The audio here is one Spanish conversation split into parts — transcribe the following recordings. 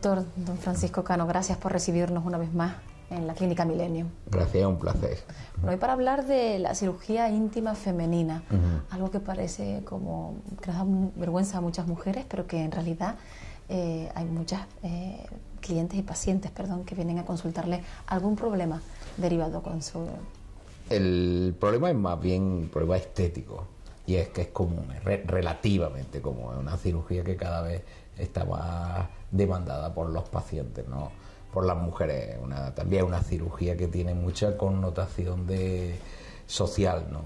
Doctor don Francisco Cano, gracias por recibirnos una vez más en la Clínica Millennium. Gracias, un placer. Bueno, hoy para hablar de la cirugía íntima femenina, algo que parece como que nos da vergüenza a muchas mujeres, pero que en realidad hay muchas clientes y pacientes, que vienen a consultarle algún problema derivado con su... El problema es más bien un problema estético, y es que es común, es relativamente común, es una cirugía que cada vez está más demandada por los pacientes, ¿no? Por las mujeres. También es una cirugía que tiene mucha connotación social, ¿no?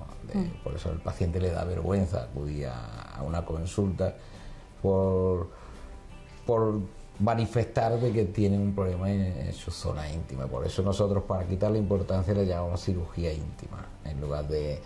Por eso al paciente le da vergüenza acudir a una consulta por manifestar de que tiene un problema en su zona íntima. Por eso nosotros, para quitar la importancia, le llamamos cirugía íntima en lugar de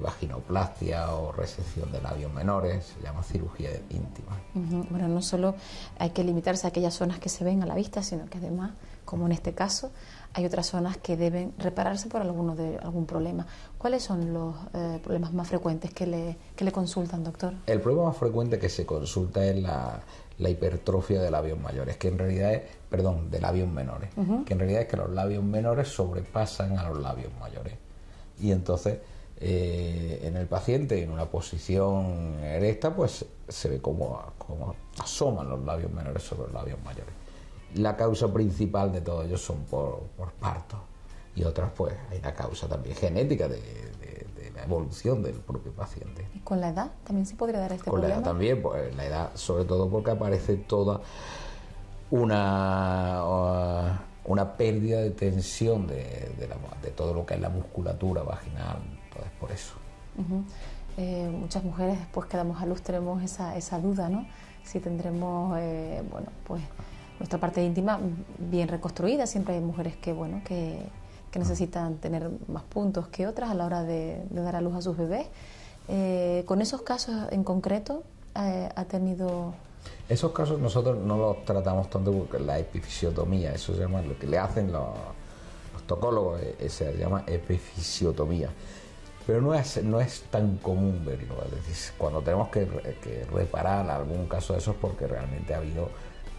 vaginoplastia o resección de labios menores. Se llama cirugía íntima. Bueno, no solo hay que limitarse a aquellas zonas que se ven a la vista, sino que además, como en este caso, hay otras zonas que deben repararse por algún problema. ¿Cuáles son los problemas más frecuentes que le consultan, doctor? El problema más frecuente que se consulta es la hipertrofia de labios mayores, que en realidad es, de labios menores, que en realidad es que los labios menores sobrepasan a los labios mayores. Y entonces, en el paciente, en una posición erecta, pues se ve como asoman los labios menores sobre los labios mayores. La causa principal de todo ello son por parto, y otras, pues hay una causa también genética de la evolución del propio paciente. ¿Y con la edad también se podría dar este problema? Con la edad también, pues la edad, sobre todo porque aparece toda una pérdida de tensión de todo lo que es la musculatura vaginal. Entonces, por eso. Muchas mujeres, después que damos a luz, tenemos esa duda, ¿no? Si tendremos, pues nuestra parte íntima bien reconstruida. Siempre hay mujeres que necesitan tener más puntos que otras a la hora de dar a luz a sus bebés. Con esos casos en concreto, ¿ha tenido...? Esos casos nosotros no los tratamos tanto porque la epifisiotomía, eso se llama, lo que le hacen los tocólogos, se llama epifisiotomía. Pero no es tan común verlo. Es decir, cuando tenemos que reparar algún caso de esos, porque realmente ha habido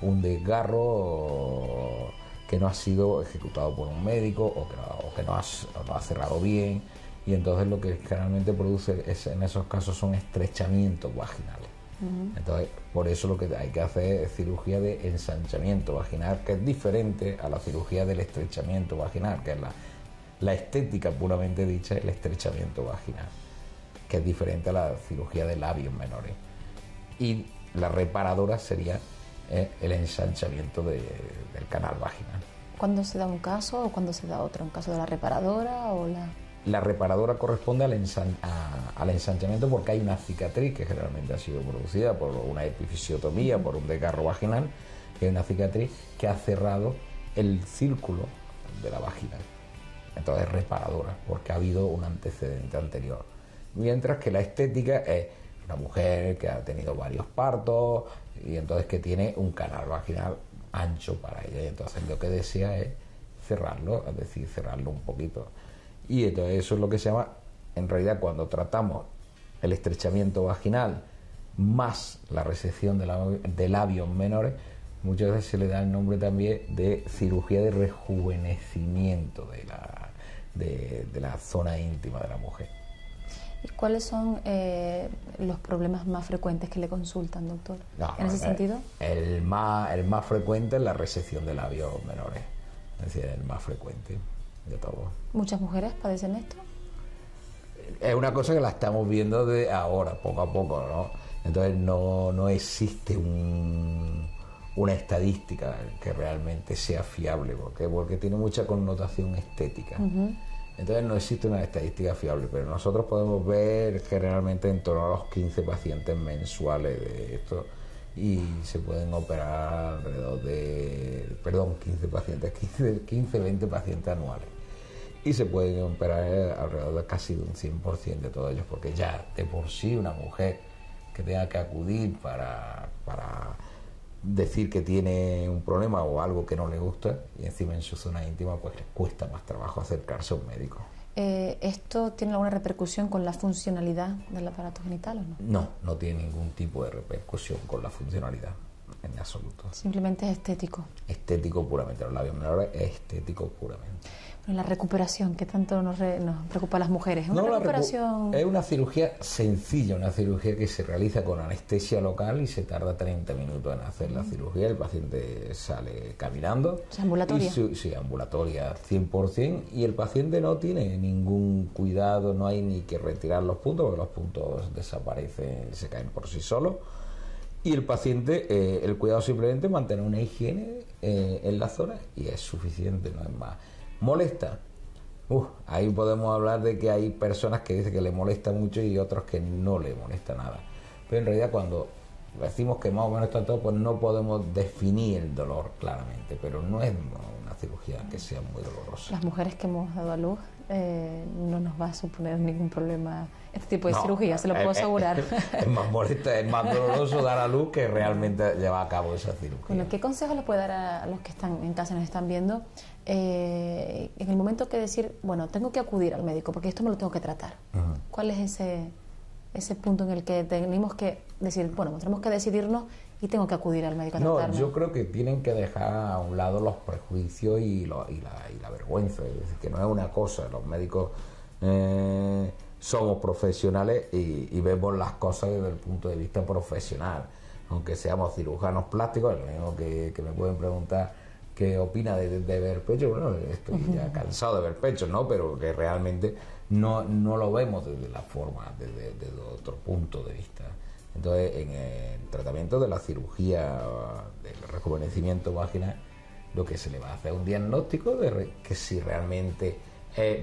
un desgarro que no ha sido ejecutado por un médico o que no ha cerrado bien, y entonces lo que generalmente produce en esos casos son estrechamientos vaginales. Entonces, por eso lo que hay que hacer es cirugía de ensanchamiento vaginal, que es diferente a la cirugía del estrechamiento vaginal, que es la estética puramente dicha, el estrechamiento vaginal, que es diferente a la cirugía de labios menores. Y la reparadora sería el ensanchamiento del canal vaginal. ¿Cuándo se da un caso o cuándo se da otro? ¿Un caso de la reparadora o la...? La reparadora corresponde al ensanchamiento, porque hay una cicatriz que generalmente ha sido producida por una epifisiotomía, por un desgarro vaginal, que hay una cicatriz que ha cerrado el círculo de la vagina. Entonces es reparadora, porque ha habido un antecedente anterior. Mientras que la estética es una mujer que ha tenido varios partos y entonces que tiene un canal vaginal ancho para ella, y entonces lo que desea es cerrarlo, es decir, cerrarlo un poquito. Y entonces eso es lo que se llama, en realidad, cuando tratamos el estrechamiento vaginal más la resección de labios menores, muchas veces se le da el nombre también de cirugía de rejuvenecimiento de la zona íntima de la mujer. ¿Y cuáles son los problemas más frecuentes que le consultan, doctor? En ese sentido, el más frecuente es la resección de labios menores, es decir, el más frecuente de todo. ¿Muchas mujeres padecen esto? Es una cosa que la estamos viendo de ahora, poco a poco, ¿no? Entonces no existe una estadística que realmente sea fiable, porque tiene mucha connotación estética. Entonces no existe una estadística fiable, pero nosotros podemos ver generalmente en torno a los 15 pacientes mensuales de esto, y se pueden operar alrededor de 15-20 pacientes anuales, y se pueden operar alrededor de casi un 100% de todos ellos, porque ya de por sí una mujer que tenga que acudir para decir que tiene un problema o algo que no le gusta, y encima en su zona íntima, pues le cuesta más trabajo acercarse a un médico. ¿Esto tiene alguna repercusión con la funcionalidad del aparato genital o no? No tiene ningún tipo de repercusión con la funcionalidad. en absoluto. Simplemente es estético. Estético puramente, los labios menores es estético puramente. Bueno, la recuperación, que tanto nos preocupa a las mujeres. ¿Es una recuperación? Es una cirugía sencilla, una cirugía que se realiza con anestesia local y se tarda 30 minutos en hacer la cirugía. El paciente sale caminando. ¿Es ambulatoria? Sí, ambulatoria 100%, y el paciente no tiene ningún cuidado, no hay ni que retirar los puntos, porque los puntos desaparecen y se caen por sí solos. Y el paciente, el cuidado simplemente mantener una higiene en la zona y es suficiente, no es más. ¿Molesta? Ahí podemos hablar de que hay personas que dicen que le molesta mucho y otros que no le molesta nada. Pero en realidad cuando decimos que más o menos está todo, pues no podemos definir el dolor claramente, pero no es una cirugía que sea muy dolorosa. Las mujeres que hemos dado a luz no nos va a suponer ningún problema este tipo de cirugía, se lo puedo asegurar. Es más molesta, es más doloroso dar a luz que realmente llevar a cabo esa cirugía. Bueno, ¿qué consejos les puede dar a los que están en casa y nos están viendo en el momento que decir, bueno, tengo que acudir al médico porque esto me lo tengo que tratar? ¿Cuál es ese punto en el que tenemos que decir, bueno, tenemos que decidirnos y tengo que acudir al médico a tratarme? Yo creo que tienen que dejar a un lado los prejuicios y la vergüenza. Es decir, que no es una cosa. Los médicos somos profesionales y vemos las cosas desde el punto de vista profesional. Aunque seamos cirujanos plásticos, lo mismo que me pueden preguntar qué opina de ver pechos. Bueno, estoy ya cansado de ver pechos, ¿no? Pero que realmente no lo vemos desde la forma, desde otro punto de vista. Entonces, en el tratamiento de la cirugía del rejuvenecimiento vaginal, lo que se le va a hacer es un diagnóstico de que si realmente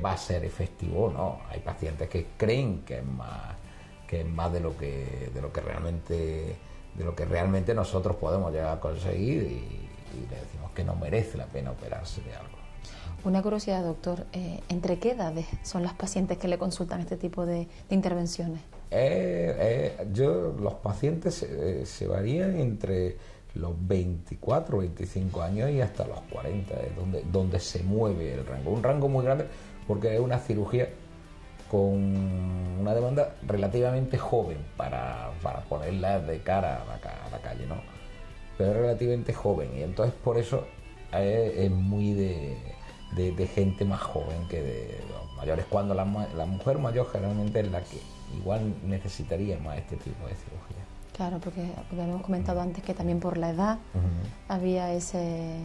va a ser efectivo o no. Hay pacientes que creen que es más de lo que realmente nosotros podemos llegar a conseguir, y le decimos que no merece la pena operarse de algo. Una curiosidad, doctor, ¿entre qué edades son las pacientes que le consultan este tipo de intervenciones? Los pacientes se varían entre los 24, 25 años y hasta los 40, es donde se mueve el rango. Un rango muy grande porque es una cirugía con una demanda relativamente joven para ponerla de cara a la calle, ¿no? Pero es relativamente joven, y entonces por eso es muy de gente más joven que de los mayores, cuando la mujer mayor generalmente es la que igual necesitaría más este tipo de cirugía. Claro, porque habíamos comentado antes que también por la edad había ese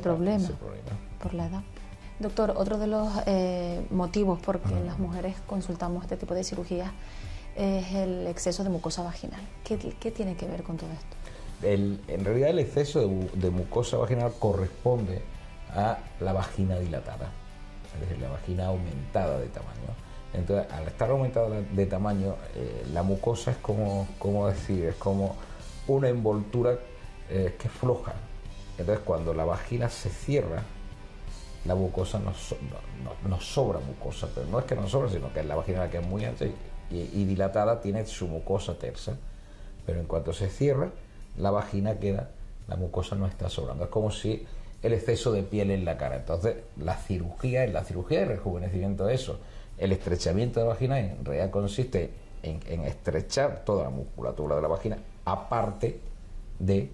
problema. Por la edad. Doctor, otro de los motivos por que las mujeres consultamos este tipo de cirugías es el exceso de mucosa vaginal. ¿Qué tiene que ver con todo esto? En realidad el exceso de mucosa vaginal corresponde a la vagina dilatada, es decir, la vagina aumentada de tamaño. Entonces, al estar aumentada de tamaño, la mucosa es como una envoltura que es floja. Entonces, cuando la vagina se cierra, la mucosa nos sobra mucosa, pero no es que nos sobra, sino que la vagina, que es muy ancha y dilatada, tiene su mucosa tersa, pero en cuanto se cierra, la vagina la mucosa no está sobrando. Es como si el exceso de piel en la cara. Entonces, en la cirugía de rejuvenecimiento de eso, el estrechamiento de la vagina en realidad consiste en estrechar toda la musculatura de la vagina, aparte de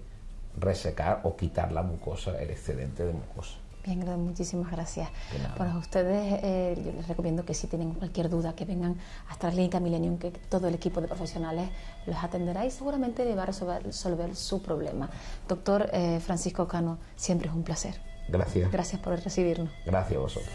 resecar o quitar la mucosa, el excedente de mucosa. Bien, muchísimas gracias. Para ustedes, yo les recomiendo que si tienen cualquier duda, que vengan hasta la Clínica Millennium, que todo el equipo de profesionales los atenderá y seguramente le va a resolver su problema. Doctor Francisco Cano, siempre es un placer. Gracias. Gracias por recibirnos. Gracias a vosotros.